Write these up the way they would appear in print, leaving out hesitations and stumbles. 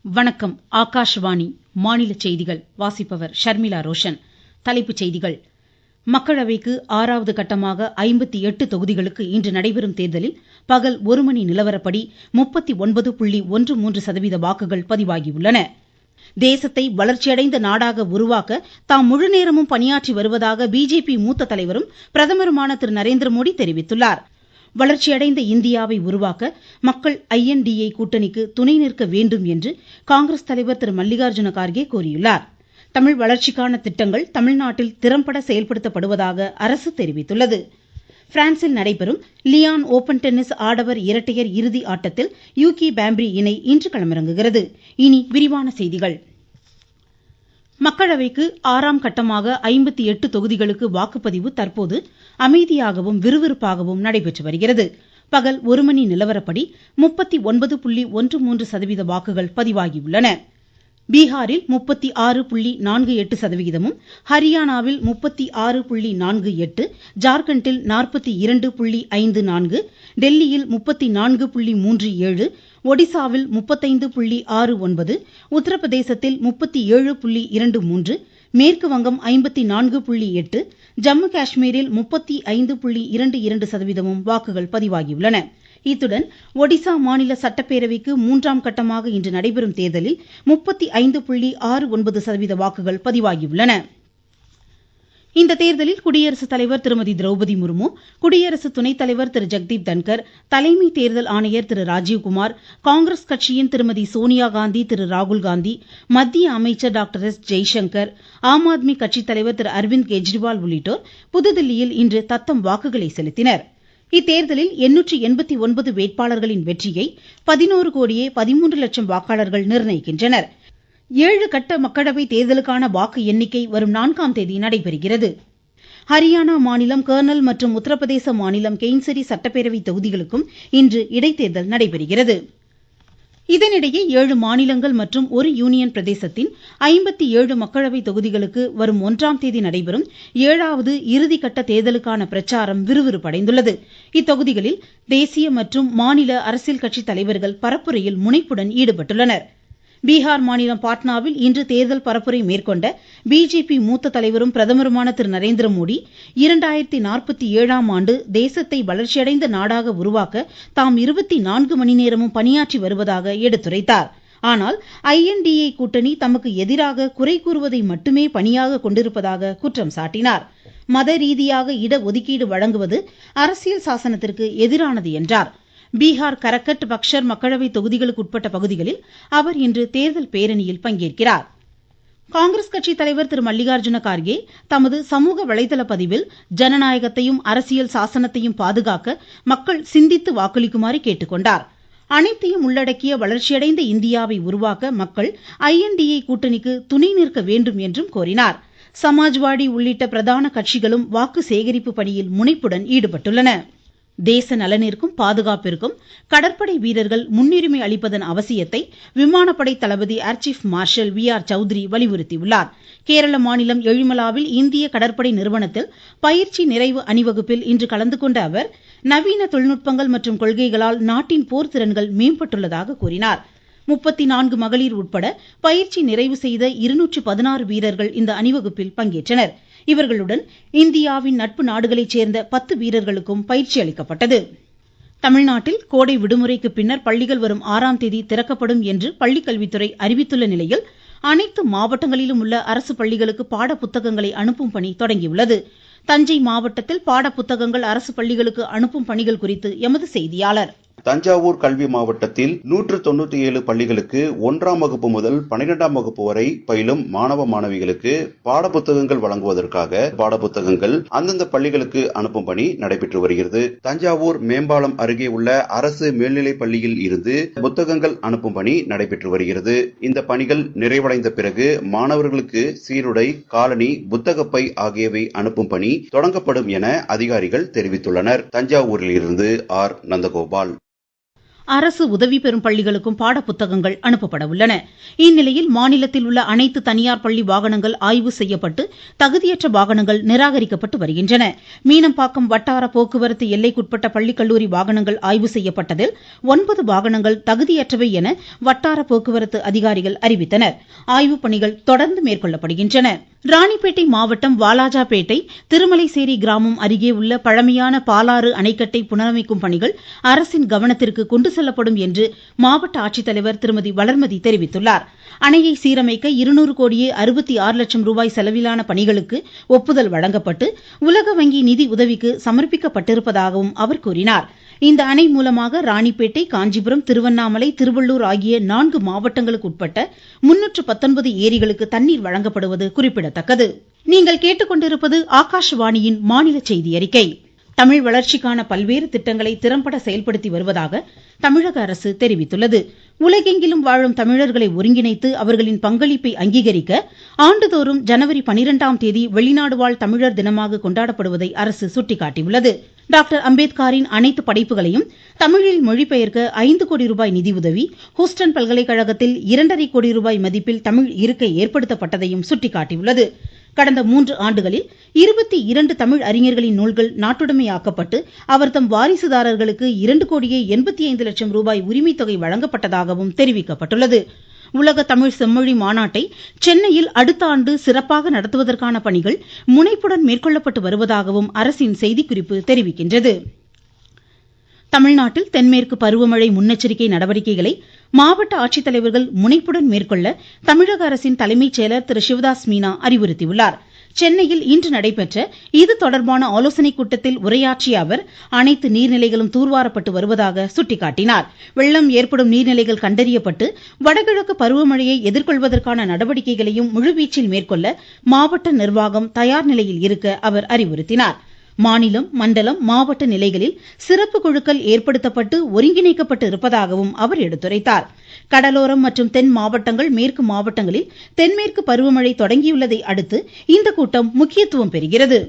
வணக்கம். ஆகாஷ்வாணி மாநில செய்திகள் வாசிப்பவர் ஷர்மிளா ரோஷன். தலைப்புச் செய்திகள். மக்களவைக்கு 6வது கட்டமாக 58 தொகுதிகளுக்கு இன்று நடைபெறும் தேர்தலில் பகல் 1 மணி நிலவரப்படி 39.13% வாக்குகள் பதிவாகியுள்ளன. தேசத்தை வளர்ச்சியடைந்த நாடாக உருவாக்க தாம் முழுநேரமும் பணியாற்றி வருவதாக பிஜேபி மூத்த தலைவரும் பிரதமருமான திரு நரேந்திரமோடி தெரிவித்துள்ளார். வளர்ச்சியடைந்த இந்தியாவை உருவாக்க மக்கள் INDA கூட்டணிக்கு துணை நிற்க வேண்டும் என்று காங்கிரஸ் தலைவர் திரு மல்லிகார்ஜுன கார்கே கூறியுள்ளார். தமிழ் வளர்ச்சிக்கான திட்டங்கள் தமிழ்நாட்டில் திறம்பட செயல்படுத்தப்படுவதாக அரசு தெரிவித்துள்ளது. பிரான்சில் நடைபெறும் லியான் ஓபன் டென்னிஸ் ஆடவர் இரட்டையர் இறுதி ஆட்டத்தில் யூகி பாம்ப்ரி இணை இன்று களமிறங்குகிறது. இனி விரிவான செய்திகள். மக்களவைக்கு 6ஆம் கட்டமாக 58 தொகுதிகளுக்கு வாக்குப்பதிவு தற்போது அமைதியாகவும் விறுவிறுப்பாகவும் நடைபெற்று வருகிறது. பகல் 1 மணி நிலவரப்படி 39.13% வாக்குகள் பதிவாகியுள்ளன. பீகாரில் 36.48%, ஹரியானாவில் 36.48%, ஜார்க்கண்டில் 42.54%, டெல்லியில் 34.37%, ஒடிசாவில் 35.69%, உத்தரப்பிரதேசத்தில் 37.23%, மேற்கு வங்கம் 54.8%, ஜம்மு காஷ்மீரில் 35.22% வாக்குகள் பதிவாகியுள்ளன. இத்துடன் ஒடிசா மாநில சட்டப்பேரவைக்கு 3ஆம் கட்டமாக இன்று நடைபெறும் தேர்தலில் 35.69% வாக்குகள் பதிவாகியுள்ளன. இந்த தேர்தலில் குடியரசுத் தலைவர் திருமதி திரௌபதி முர்மு, குடியரசு துணைத் தலைவர் திரு ஜெகதீப் தன்கர், தலைமை தேர்தல் ஆணையர் திரு ராஜீவ்குமார், காங்கிரஸ் கட்சியின் திருமதி சோனியா காந்தி, திரு ராகுல் காந்தி, மத்திய அமைச்சர் டாக்டர் எஸ் ஜெய்சங்கர், ஆம் ஆத்மி கட்சித் தலைவர் திரு அரவிந்த் கெஜ்ரிவால் உள்ளிட்டோர் புதுதில்லியில் இன்று தத்தம் வாக்குகளை செலுத்தினர். இத்தேர்தலில் 889 வேட்பாளர்களின் வெற்றியை 11,13,00,000 வாக்காளர்கள் நிர்ணயிக்கின்றனர். 7 கட்ட மக்களவை தேர்தலுக்கான வாக்கு எண்ணிக்கை வரும் 4ஆம் தேதி நடைபெறுகிறது. ஹரியானா மாநிலம் கர்னல் மற்றும் உத்தரப்பிரதேச மாநிலம் கெய்ன்சரி சட்டப்பேரவை தொகுதிகளுக்கும் இன்று இடைத்தேர்தல் நடைபெறுகிறது. இதனிடையே 7 மாநிலங்கள் மற்றும் ஒரு யூனியன் பிரதேசத்தின் 57 மக்களவை தொகுதிகளுக்கு வரும் 1ஆம் தேதி நடைபெறும் 7வது இறுதிக்கட்ட தேர்தலுக்கான பிரச்சாரம் விறுவிறுப்படைந்துள்ளது. இத்தொகுதிகளில் தேசிய மற்றும் மாநில அரசியல் கட்சி தலைவர்கள் பரப்புரையில் முனைப்புடன் ஈடுபட்டுள்ளனர். பீகார் மாநிலம் பாட்னாவில் இன்று தேர்தல் பரப்புரை மேற்கொண்ட பிஜேபி மூத்த தலைவரும் பிரதமருமான திரு நரேந்திரமோடி 2047ஆம் ஆண்டு தேசத்தை வளர்ச்சியடைந்த நாடாக உருவாக்க தாம் 24 மணி நேரமும் பணியாற்றி வருவதாக எடுத்துரைத்தார். ஆனால் INDA கூட்டணி தமக்கு எதிராக குறை கூறுவதை மட்டுமே பணியாக கொண்டிருப்பதாக குற்றம் சாட்டினார். மத ரீதியாக இட ஒதுக்கீடு வழங்குவது அரசியல் சாசனத்திற்கு எதிரானது என்றார். பீகார் கரக்கட், பக்சர் மக்களவை தொகுதிகளுக்கு உட்பட்ட பகுதிகளில் அவர் இன்று தேர்தல் பேரணியில் பங்கேற்கிறார். காங்கிரஸ் கட்சி தலைவர் திரு மல்லிகார்ஜுன கார்கே தமது சமூக வலைதள பதிவில் ஜனநாயகத்தையும் அரசியல் சாசனத்தையும் பாதுகாக்க மக்கள் சிந்தித்து வாக்களிக்குமாறு கேட்டுக்கொண்டார். அனைத்தையும் உள்ளடக்கிய வளர்ச்சியடைந்த இந்தியாவை உருவாக்க மக்கள் INDA கூட்டணிக்கு துணை நிற்க வேண்டும் என்றும் கோரினார். சமாஜ்வாடி உள்ளிட்ட பிரதான கட்சிகளும் வாக்கு சேகரிப்பு பணியில் முனைப்புடன் ஈடுபட்டுள்ளன. தேச நலனிற்கும் பாதுகாப்பிற்கும் கடற்படை வீரர்கள் முன்னுரிமை அளிப்பதன் அவசியத்தை விமானப்படை தளபதி air chief marshal VR Chaudhari வலியுறுத்தியுள்ளார். கேரள மாநிலம் எழிமலாவில் இந்திய கடற்படை நிறுவனத்தில் பயிற்சி நிறைவு அணிவகுப்பில் இன்று கலந்து கொண்ட அவர் நவீன தொழில்நுட்பங்கள் மற்றும் கொள்கைகளால் நாட்டின் போர் திறன்கள் மேம்பட்டுள்ளதாக கூறினார். 34 மகளிர் உட்பட பயிற்சி நிறைவு செய்த 216 வீரர்கள் இந்த அணிவகுப்பில் பங்கேற்றனர். இவர்களுடன் இந்தியாவின் நட்பு நாடுகளைச் சேர்ந்த 10 வீரர்களுக்கும் பயிற்சி அளிக்கப்பட்டது. தமிழ்நாட்டில் கோடை விடுமுறைக்கு பின்னர் பள்ளிகள் வரும் 6ஆம் தேதி திறக்கப்படும் என்று பள்ளிக்கல்வித்துறை அறிவித்துள்ள நிலையில் அனைத்து மாவட்டங்களிலும் உள்ள அரசு பள்ளிகளுக்கு பாட புத்தகங்களை அனுப்பும் பணி தொடங்கியுள்ளது. தஞ்சை மாவட்டத்தில் பாட புத்தகங்கள் அரசு பள்ளிகளுக்கு அனுப்பும் பணிகள் குறித்து எமது செய்தியாளர். தஞ்சாவூர் கல்வி மாவட்டத்தில் 197 பள்ளிகளுக்கு 1ஆம் வகுப்பு முதல் 12ஆம் வகுப்பு வரை பயிலும் மாணவ மாணவிகளுக்கு பாடப்புத்தகங்கள் வழங்குவதற்காக பாடப்புத்தகங்கள் அந்தந்த பள்ளிகளுக்கு அனுப்பும் பணி நடைபெற்று வருகிறது. தஞ்சாவூர் மேம்பாலம் அருகே உள்ள அரசு மேல்நிலைப் பள்ளியில் இருந்து புத்தகங்கள் அனுப்பும் பணி நடைபெற்று வருகிறது. இந்த பணிகள் நிறைவடைந்த பிறகு மாணவர்களுக்கு சீருடை, காலணி, புத்தகப்பை ஆகியவை அனுப்பும் பணி தொடங்கப்படும் என அதிகாரிகள் தெரிவித்துள்ளனர். தஞ்சாவூரில் இருந்து நந்தகோபால். அரசு உதவி பெறும் பள்ளிகளுக்கும் பாடப்புத்தகங்கள் அனுப்பப்பட உள்ளன. இந்நிலையில் மாநிலத்தில் உள்ள அனைத்து தனியார் பள்ளி வாகனங்கள் ஆய்வு செய்யப்பட்டு தகுதியற்ற வாகனங்கள் நிராகரிக்கப்பட்டு வருகின்றன. மீனம்பாக்கம் வட்டார போக்குவரத்து எல்லைக்குட்பட்ட பள்ளி கல்லூரி வாகனங்கள் ஆய்வு செய்யப்பட்டதில் 9 வாகனங்கள் தகுதியற்றவை என வட்டார போக்குவரத்து அதிகாரிகள் அறிவித்தனர். ஆய்வுப் பணிகள் தொடர்ந்து மேற்கொள்ளப்படுகின்றன. ராணிப்பேட்டை மாவட்டம் வாலாஜாபேட்டை திருமலைசேரி கிராமம் அருகே உள்ள பழமையான பாலாறு அணைக்கட்டை புனரமைக்கும் பணிகள் அரசின் கவனத்திற்கு கொண்டு செல்லப்படும் என்று மாவட்ட ஆட்சித்தலைவர் திருமதி வளர்மதி தெரிவித்துள்ளார். அணையை சீரமைக்க 200 கோடியே 66 லட்சம் ரூபாய் செலவிலான பணிகளுக்கு ஒப்புதல் வழங்கப்பட்டு உலக வங்கி நிதி உதவிக்கு சமர்ப்பிக்கப்பட்டிருப்பதாகவும் அவர் கூறினார். இந்த அணை மூலமாக ராணிப்பேட்டை, காஞ்சிபுரம், திருவண்ணாமலை, திருவள்ளூர் ஆகிய 4 மாவட்டங்களுக்கு உட்பட்ட 319 ஏரிகளுக்கு தண்ணீர் வழங்கப்படுவது குறிப்பிடத்தக்கது. நீங்கள் கேட்டுக்கொண்டிருப்பது ஆகாஷவாணியின் மாநில செய்தி அறிக்கை. தமிழ் வளர்ச்சிக்கான பல்வேறு திட்டங்களை திறம்பட செயல்படுத்தி வருவதாக தமிழக அரசு தெரிவித்துள்ளது. உலகெங்கிலும் வாழும் தமிழர்களை ஒருங்கிணைத்து அவர்களின் பங்களிப்பை அங்கீகரிக்க ஆண்டுதோறும் ஜனவரி 12ஆம் தேதி வெளிநாடு வாழ் தமிழர் தினமாக கொண்டாடப்படுவதை அரசு சுட்டிக்காட்டியுள்ளது. டாக்டர் அம்பேத்கரின் அனைத்து படைப்புகளையும் தமிழில் மொழிபெயர்க்க 5 கோடி ரூபாய் நிதியுதவி, ஹூஸ்டன் பல்கலைக்கழகத்தில் 2.5 கோடி ரூபாய் மதிப்பில் தமிழ் இருக்கை ஏற்படுத்தப்பட்டதையும் சுட்டிக்காட்டியுள்ளது. கடந்த 3 ஆண்டுகளில் 22 தமிழ் அறிஞர்களின் நூல்கள் நாட்டுடைமையாக்கப்பட்டு அவர்தம் வாரிசுதாரர்களுக்கு 2 கோடியே 85 லட்சம் ரூபாய் உரிமைத் தொகை வழங்கப்பட்டதாகவும் தெரிவிக்கப்பட்டுள்ளது. உலக தமிழ் செம்மொழி மாநாட்டை சென்னையில் அடுத்த ஆண்டு சிறப்பாக நடத்துவதற்கான பணிகள் முனைப்புடன் மேற்கொள்ளப்பட்டு வருவதாகவும் அரசின் செய்திக்குறிப்பு தெரிவிக்கின்றது. தமிழ்நாட்டில் தென்மேற்கு பருவமழை முன்னெச்சரிக்கை நடவடிக்கைகளை மாவட்ட ஆட்சித்தலைவர்கள் முனைப்புடன் மேற்கொள்ள தமிழக அரசின் தலைமைச் செயலர் திரு சிவதாஸ் மீனா அறிவுறுத்தியுள்ளார். சென்னையில் இன்று நடைபெற்ற இது தொடர்பான ஆலோசனைக் கூட்டத்தில் உரையாற்றிய அவர் அனைத்து நீர்நிலைகளும் தூர்வாரப்பட்டு வருவதாக சுட்டிக்காட்டினார். வெள்ளம் ஏற்படும் நீர்நிலைகள் கண்டறியப்பட்டு வடகிழக்கு பருவமழையை எதிர்கொள்வதற்கான நடவடிக்கைகளையும் முழுவீச்சில் மேற்கொள்ள மாவட்ட நிர்வாகம் தயார் நிலையில் இருக்க அவர் அறிவுறுத்தினார். மாநிலம், மண்டலம், மாவட்ட நிலைகளில் சிறப்பு குழுக்கள் ஏற்படுத்தப்பட்டு ஒருங்கிணைக்கப்பட்டு இருப்பதாகவும் அவர் எடுத்துரைத்தார். கடலோரம் மற்றும் தென் மாவட்டங்கள், மேற்கு மாவட்டங்களில் தென்மேற்கு பருவமழை தொடங்கியுள்ளதை அடுத்து இந்த கூட்டம் முக்கியத்துவம் பெறுகிறது.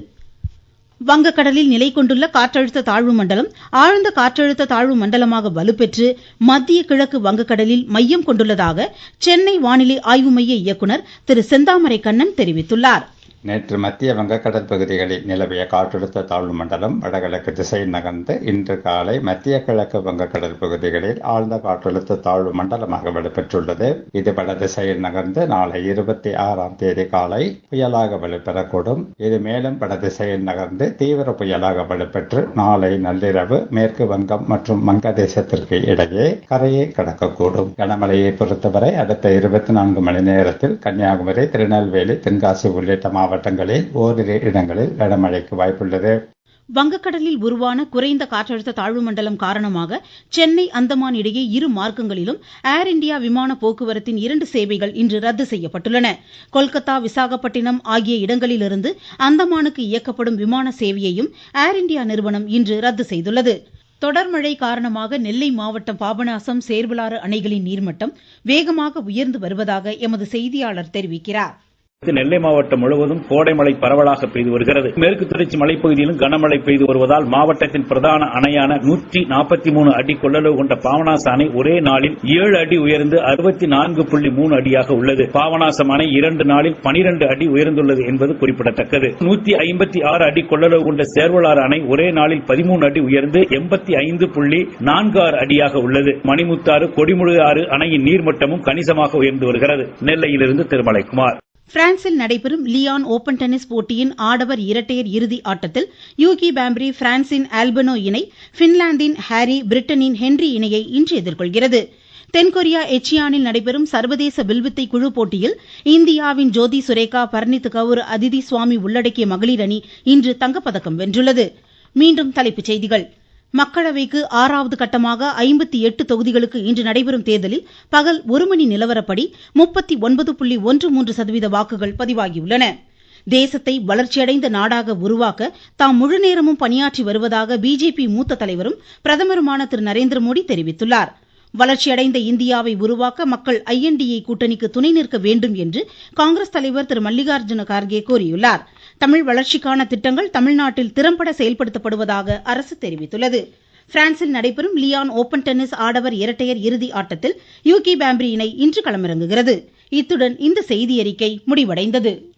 வங்கக்கடலில் நிலை கொண்டுள்ள காற்றழுத்த தாழ்வு மண்டலம் ஆழ்ந்த காற்றழுத்த தாழ்வு மண்டலமாக வலுப்பெற்று மத்திய கிழக்கு வங்கக்கடலில் மையம் கொண்டுள்ளதாக சென்னை வானிலை ஆய்வு மைய இயக்குநர் திரு செந்தாமரை கண்ணன் தெரிவித்துள்ளார். நேற்று மத்திய வங்கக்கடல் பகுதிகளில் நிலவிய காற்றழுத்த தாழ்வு மண்டலம் வடகிழக்கு திசையில் நகர்ந்து இன்று காலை மத்திய கிழக்கு வங்கக்கடல் பகுதிகளில் ஆழ்ந்த காற்றழுத்த தாழ்வு மண்டலமாக வலுப்பெற்றுள்ளது. இது வட திசையில் நகர்ந்து நாளை 26ஆம் தேதி காலை புயலாக வலுப்பெறக்கூடும். இது மேலும் வட திசையில் நகர்ந்து தீவிர புயலாக வலுப்பெற்று நாளை நள்ளிரவு மேற்கு வங்கம் மற்றும் வங்கதேசத்திற்கு இடையே கரையை கடக்கக்கூடும். கனமழையை பொறுத்தவரை அடுத்த 24 மணி நேரத்தில் கன்னியாகுமரி, திருநெல்வேலி, தென்காசி உள்ளிட்ட மாவட்டங்களில் ஓரிரு இடங்களில் கனமழைக்கு வாய்ப்புள்ளது. வங்கக்கடலில் உருவான குறைந்த காற்றழுத்த தாழ்வு மண்டலம் காரணமாக சென்னை, அந்தமான் இடையே 2 மார்க்கங்களிலும் ஏர் இண்டியா விமான போக்குவரத்தின் 2 சேவைகள் இன்று ரத்து செய்யப்பட்டுள்ளன. கொல்கத்தா, விசாகப்பட்டினம் ஆகிய இடங்களிலிருந்து அந்தமானுக்கு இயக்கப்படும் விமான சேவையையும் ஏர் இண்டியா நிறுவனம் இன்று ரத்து செய்துள்ளது. தொடர் மழை காரணமாக நெல்லை மாவட்டம் பாபநாசம், சேர்வலாறு அணைகளின் நீர்மட்டம் வேகமாக உயர்ந்து வருவதாக எமது செய்தியாளர் தெரிவிக்கிறார். நெல்லை மாவட்டம் முழுவதும் கோடை மழை பரவலாக பெய்து வருகிறது. மேற்கு தொடர்ச்சி மலைப்பகுதியிலும் கனமழை பெய்து வருவதால் மாவட்டத்தின் பிரதான அணையான 143 அடி கொள்ளளவு கொண்ட பாபநாச அணை ஒரே நாளில் 7 அடி உயர்ந்து 64.3 அடியாக உள்ளது. பாபநாசம் அணை 2 நாளில் 12 அடி உயர்ந்துள்ளது என்பது குறிப்பிடத்தக்கது. 156 அடி கொள்ளளவு கொண்ட சேர்வலாறு அணை ஒரே நாளில் 13 அடி உயர்ந்து 85.46 அடியாக உள்ளது. மணிமுத்தாறு, கொடிமுழு ஆறு அணையின் நீர்மட்டமும் கணிசமாக உயர்ந்து வருகிறது. நெல்லையிலிருந்து திருமலைக்குமார். பிரான்சில் நடைபெறும் லியான் ஓபன் டென்னிஸ் போட்டியின் ஆடவர் இரட்டையர் இறுதி ஆட்டத்தில் யூகி பாம்ப்ரி பிரான்சின் ஆல்பனோ இணை பின்லாந்தின் ஹாரி, பிரிட்டனின் ஹென்றி இணையை இன்று எதிர்கொள்கிறது. தென்கொரியா எச்சியானில் நடைபெறும் சர்வதேச வில்வித்தை குழு போட்டியில் இந்தியாவின் ஜோதி சுரேகா, பர்னீத் கவுர், அதிதி சுவாமி உள்ளடக்கிய மகளிர் அணி இன்று தங்கப்பதக்கம் வென்றுள்ளது. மீண்டும் தலைப்புச் செய்திகள். மக்களவைக்கு 6வது கட்டமாக 58 தொகுதிகளுக்கு இன்று நடைபெறும் தேர்தலில் பகல் 1 மணி நிலவரப்படி 39.13% வாக்குகள் பதிவாகியுள்ளன. தேசத்தை வளர்ச்சியடைந்த நாடாக உருவாக்க தாம் முழு நேரமும் பணியாற்றி வருவதாக பிஜேபி மூத்த தலைவரும் பிரதமருமான திரு நரேந்திரமோடி தெரிவித்துள்ளார். வளர்ச்சியடைந்த இந்தியாவை உருவாக்க மக்கள் INDA கூட்டணிக்கு துணை நிற்க வேண்டும் என்று காங்கிரஸ் தலைவர் திரு மல்லிகார்ஜுன கார்கே கூறியுள்ளார். தமிழ் வளர்ச்சிக்கான திட்டங்கள் தமிழ்நாட்டில் திறம்பட செயல்படுத்தப்படுவதாக அரசு தெரிவித்துள்ளது. பிரான்சில் நடைபெறும் லியான் ஓபன் டென்னிஸ் ஆடவர் இரட்டையர் இறுதி ஆட்டத்தில் யூகி பாம்ப்ரி இணை இன்று களமிறங்குகிறது. இத்துடன் இந்த செய்தியறிக்கை முடிவடைந்தது.